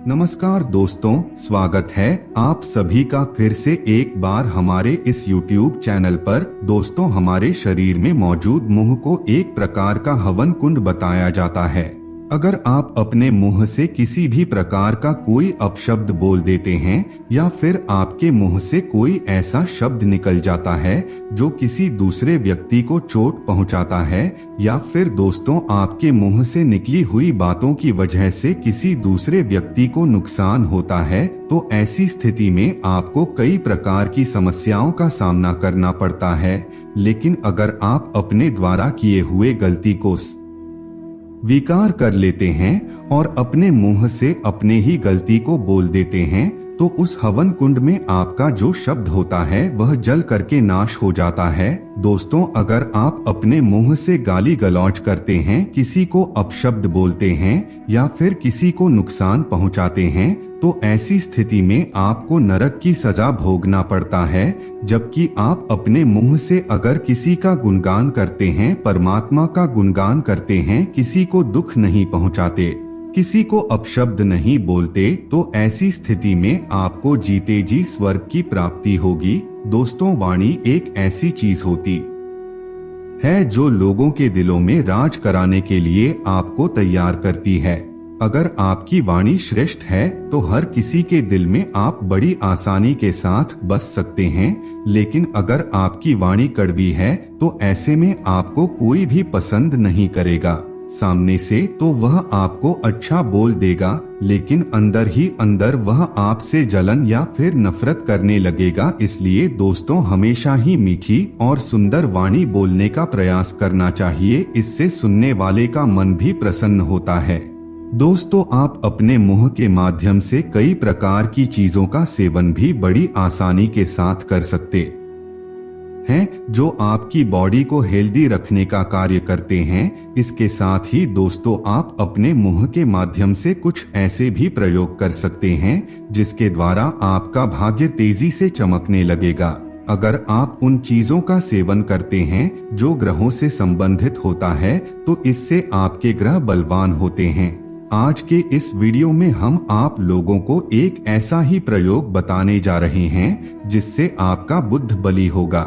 नमस्कार दोस्तों, स्वागत है आप सभी का फिर से एक बार हमारे इस YouTube चैनल पर। दोस्तों, हमारे शरीर में मौजूद मुंह को एक प्रकार का हवन कुंड बताया जाता है। अगर आप अपने मुंह से किसी भी प्रकार का कोई अपशब्द बोल देते हैं या फिर आपके मुंह से कोई ऐसा शब्द निकल जाता है जो किसी दूसरे व्यक्ति को चोट पहुंचाता है, या फिर दोस्तों आपके मुंह से निकली हुई बातों की वजह से किसी दूसरे व्यक्ति को नुकसान होता है, तो ऐसी स्थिति में आपको कई प्रकार की समस्याओं का सामना करना पड़ता है। लेकिन अगर आप अपने द्वारा किए हुए गलती को स्वीकार कर लेते हैं और अपने मुंह से अपने ही गलती को बोल देते हैं, तो उस हवन कुंड में आपका जो शब्द होता है वह जल करके नाश हो जाता है। दोस्तों, अगर आप अपने मुंह से गाली गलौज करते हैं, किसी को अपशब्द बोलते हैं या फिर किसी को नुकसान पहुंचाते हैं, तो ऐसी स्थिति में आपको नरक की सजा भोगना पड़ता है। जबकि आप अपने मुंह से अगर किसी का गुणगान करते हैं, परमात्मा का गुणगान करते हैं, किसी को दुख नहीं पहुंचाते, किसी को अपशब्द नहीं बोलते, तो ऐसी स्थिति में आपको जीते जी स्वर्ग की प्राप्ति होगी। दोस्तों, वाणी एक ऐसी चीज होती है जो लोगों के दिलों में राज कराने के लिए आपको तैयार करती है। अगर आपकी वाणी श्रेष्ठ है तो हर किसी के दिल में आप बड़ी आसानी के साथ बस सकते हैं। लेकिन अगर आपकी वाणी कड़वी है तो ऐसे में आपको कोई भी पसंद नहीं करेगा। सामने से तो वह आपको अच्छा बोल देगा, लेकिन अंदर ही अंदर वह आपसे जलन या फिर नफरत करने लगेगा। इसलिए दोस्तों, हमेशा ही मीठी और सुंदर वाणी बोलने का प्रयास करना चाहिए। इससे सुनने वाले का मन भी प्रसन्न होता है। दोस्तों, आप अपने मुंह के माध्यम से कई प्रकार की चीजों का सेवन भी बड़ी आसानी के साथ कर सकते हैं, जो आपकी बॉडी को हेल्दी रखने का कार्य करते हैं। इसके साथ ही दोस्तों, आप अपने मुंह के माध्यम से कुछ ऐसे भी प्रयोग कर सकते हैं जिसके द्वारा आपका भाग्य तेजी से चमकने लगेगा। अगर आप उन चीजों का सेवन करते हैं जो ग्रहों से संबंधित होता है, तो इससे आपके ग्रह बलवान होते हैं। आज के इस वीडियो में हम आप लोगों को एक ऐसा ही प्रयोग बताने जा रहे हैं जिससे आपका बुध बली होगा।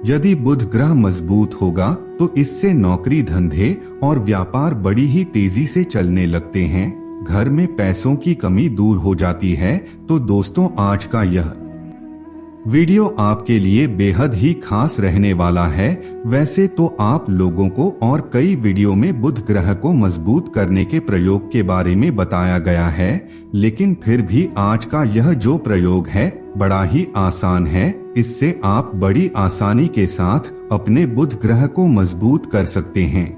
यदि बुध ग्रह मजबूत होगा तो इससे नौकरी, धंधे और व्यापार बड़ी ही तेजी से चलने लगते हैं। घर में पैसों की कमी दूर हो जाती है। तो दोस्तों, आज का यह वीडियो आपके लिए बेहद ही खास रहने वाला है। वैसे तो आप लोगों को और कई वीडियो में बुध ग्रह को मजबूत करने के प्रयोग के बारे में बताया गया है, लेकिन फिर भी आज का यह जो प्रयोग है बड़ा ही आसान है। इससे आप बड़ी आसानी के साथ अपने बुध ग्रह को मजबूत कर सकते हैं।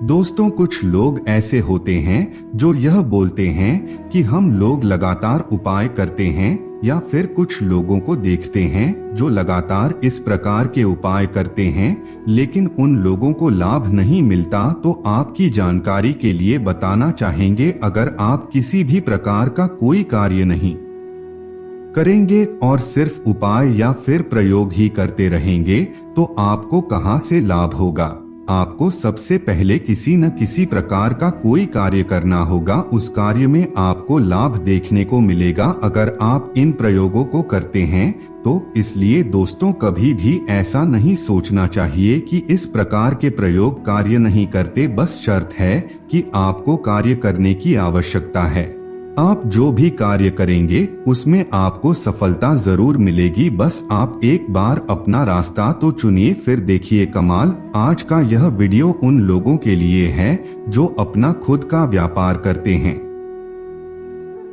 दोस्तों, कुछ लोग ऐसे होते हैं जो यह बोलते हैं कि हम लोग लगातार उपाय करते हैं, या फिर कुछ लोगों को देखते हैं जो लगातार इस प्रकार के उपाय करते हैं, लेकिन उन लोगों को लाभ नहीं मिलता। तो आपकी जानकारी के लिए बताना चाहेंगे, अगर आप किसी भी प्रकार का कोई कार्य नहीं करेंगे और सिर्फ उपाय या फिर प्रयोग ही करते रहेंगे, तो आपको कहां से लाभ होगा। आपको सबसे पहले किसी न किसी प्रकार का कोई कार्य करना होगा, उस कार्य में आपको लाभ देखने को मिलेगा अगर आप इन प्रयोगों को करते हैं तो। इसलिए दोस्तों, कभी भी ऐसा नहीं सोचना चाहिए कि इस प्रकार के प्रयोग कार्य नहीं करते। बस शर्त है कि आपको कार्य करने की आवश्यकता है। आप जो भी कार्य करेंगे उसमें आपको सफलता जरूर मिलेगी। बस आप एक बार अपना रास्ता तो चुनिए, फिर देखिए कमाल। आज का यह वीडियो उन लोगों के लिए है जो अपना खुद का व्यापार करते हैं,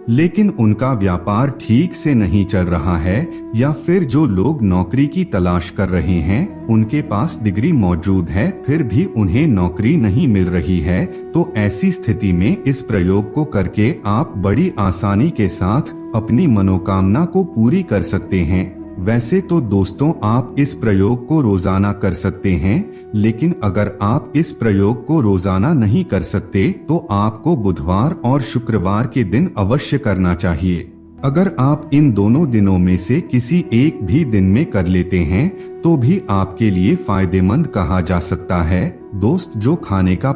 लेकिन उनका व्यापार ठीक से नहीं चल रहा है, या फिर जो लोग नौकरी की तलाश कर रहे हैं, उनके पास डिग्री मौजूद है फिर भी उन्हें नौकरी नहीं मिल रही है। तो ऐसी स्थिति में इस प्रयोग को करके आप बड़ी आसानी के साथ अपनी मनोकामना को पूरी कर सकते हैं। वैसे तो दोस्तों, आप इस प्रयोग को रोजाना कर सकते हैं, लेकिन अगर आप इस प्रयोग को रोजाना नहीं कर सकते तो आपको बुधवार और शुक्रवार के दिन अवश्य करना चाहिए। अगर आप इन दोनों दिनों में से किसी एक भी दिन में कर लेते हैं तो भी आपके लिए फायदेमंद कहा जा सकता है। दोस्त, जो खाने का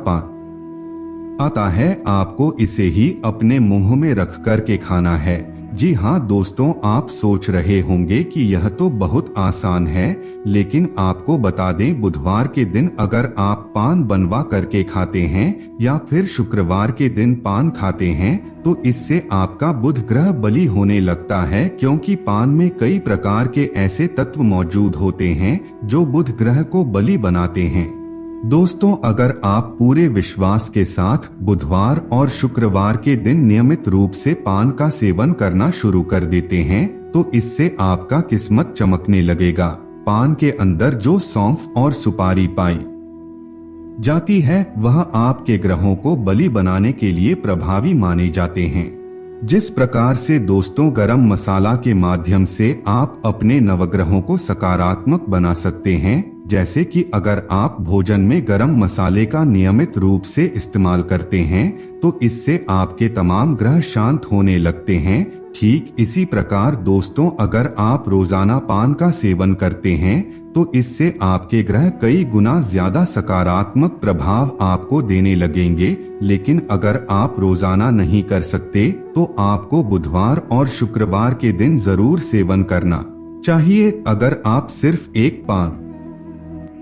आता है आपको इसे ही अपने मुंह में रख कर के खाना है। जी हाँ दोस्तों, आप सोच रहे होंगे कि यह तो बहुत आसान है, लेकिन आपको बता दें बुधवार के दिन अगर आप पान बनवा करके खाते हैं या फिर शुक्रवार के दिन पान खाते हैं तो इससे आपका बुध ग्रह बली होने लगता है, क्योंकि पान में कई प्रकार के ऐसे तत्व मौजूद होते हैं जो बुध ग्रह को बली बनाते हैं। दोस्तों, अगर आप पूरे विश्वास के साथ बुधवार और शुक्रवार के दिन नियमित रूप से पान का सेवन करना शुरू कर देते हैं तो इससे आपका किस्मत चमकने लगेगा। पान के अंदर जो सौंफ और सुपारी पाई जाती है वह आपके ग्रहों को बली बनाने के लिए प्रभावी माने जाते हैं। जिस प्रकार से दोस्तों गरम मसाला के माध्यम से आप अपने नवग्रहों को सकारात्मक बना सकते हैं, जैसे कि अगर आप भोजन में गरम मसाले का नियमित रूप से इस्तेमाल करते हैं तो इससे आपके तमाम ग्रह शांत होने लगते हैं। ठीक इसी प्रकार दोस्तों, अगर आप रोजाना पान का सेवन करते हैं तो इससे आपके ग्रह कई गुना ज्यादा सकारात्मक प्रभाव आपको देने लगेंगे। लेकिन अगर आप रोजाना नहीं कर सकते तो आपको बुधवार और शुक्रवार के दिन जरूर सेवन करना चाहिए। अगर आप सिर्फ एक पान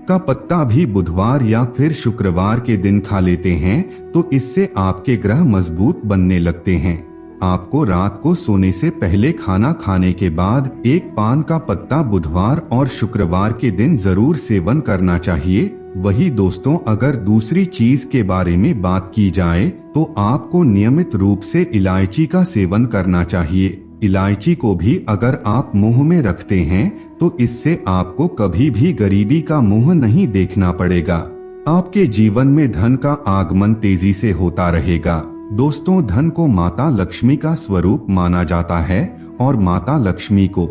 का पत्ता भी बुधवार या फिर शुक्रवार के दिन खा लेते हैं तो इससे आपके ग्रह मजबूत बनने लगते हैं। आपको रात को सोने से पहले खाना खाने के बाद एक पान का पत्ता बुधवार और शुक्रवार के दिन जरूर सेवन करना चाहिए। वही दोस्तों, अगर दूसरी चीज के बारे में बात की जाए तो आपको नियमित रूप से इलायची का सेवन करना चाहिए। इलायची को भी अगर आप मुंह में रखते हैं तो इससे आपको कभी भी गरीबी का मुंह नहीं देखना पड़ेगा। आपके जीवन में धन का आगमन तेजी से होता रहेगा। दोस्तों, धन को माता लक्ष्मी का स्वरूप माना जाता है और माता लक्ष्मी को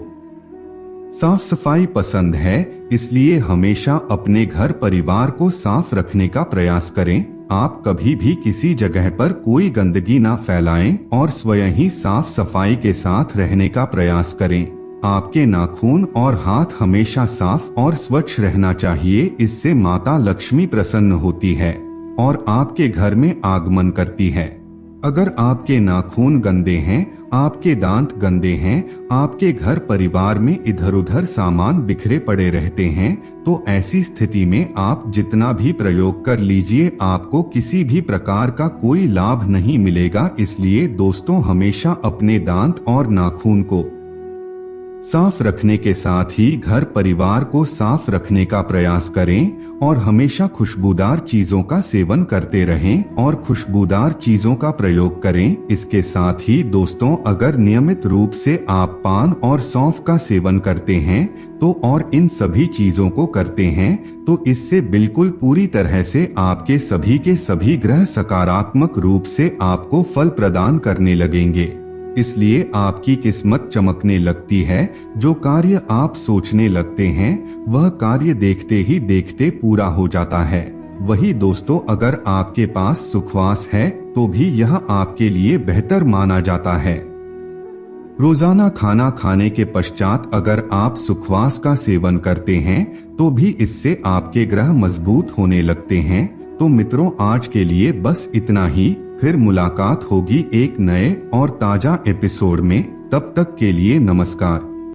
साफ सफाई पसंद है, इसलिए हमेशा अपने घर परिवार को साफ रखने का प्रयास करें। आप कभी भी किसी जगह पर कोई गंदगी ना फैलाएं और स्वयं ही साफ सफाई के साथ रहने का प्रयास करें। आपके नाखून और हाथ हमेशा साफ और स्वच्छ रहना चाहिए, इससे माता लक्ष्मी प्रसन्न होती है और आपके घर में आगमन करती है। अगर आपके नाखून गंदे हैं, आपके दांत गंदे हैं, आपके घर परिवार में इधर उधर सामान बिखरे पड़े रहते हैं तो ऐसी स्थिति में आप जितना भी प्रयोग कर लीजिए आपको किसी भी प्रकार का कोई लाभ नहीं मिलेगा। इसलिए दोस्तों, हमेशा अपने दांत और नाखून को साफ रखने के साथ ही घर परिवार को साफ रखने का प्रयास करें और हमेशा खुशबूदार चीजों का सेवन करते रहें और खुशबूदार चीजों का प्रयोग करें। इसके साथ ही दोस्तों, अगर नियमित रूप से आप पान और सौंफ का सेवन करते हैं तो और इन सभी चीजों को करते हैं तो इससे बिल्कुल पूरी तरह से आपके सभी के सभी ग्रह सकारात्मक रूप से आपको फल प्रदान करने लगेंगे। इसलिए आपकी किस्मत चमकने लगती है। जो कार्य आप सोचने लगते हैं वह कार्य देखते ही देखते पूरा हो जाता है। वही दोस्तों, अगर आपके पास सुखवास है तो भी यह आपके लिए बेहतर माना जाता है। रोजाना खाना खाने के पश्चात अगर आप सुखवास का सेवन करते हैं तो भी इससे आपके ग्रह मजबूत होने लगते हैं। तो मित्रों, आज के लिए बस इतना ही। फिर मुलाकात होगी एक नए और ताजा एपिसोड में। तब तक के लिए नमस्कार।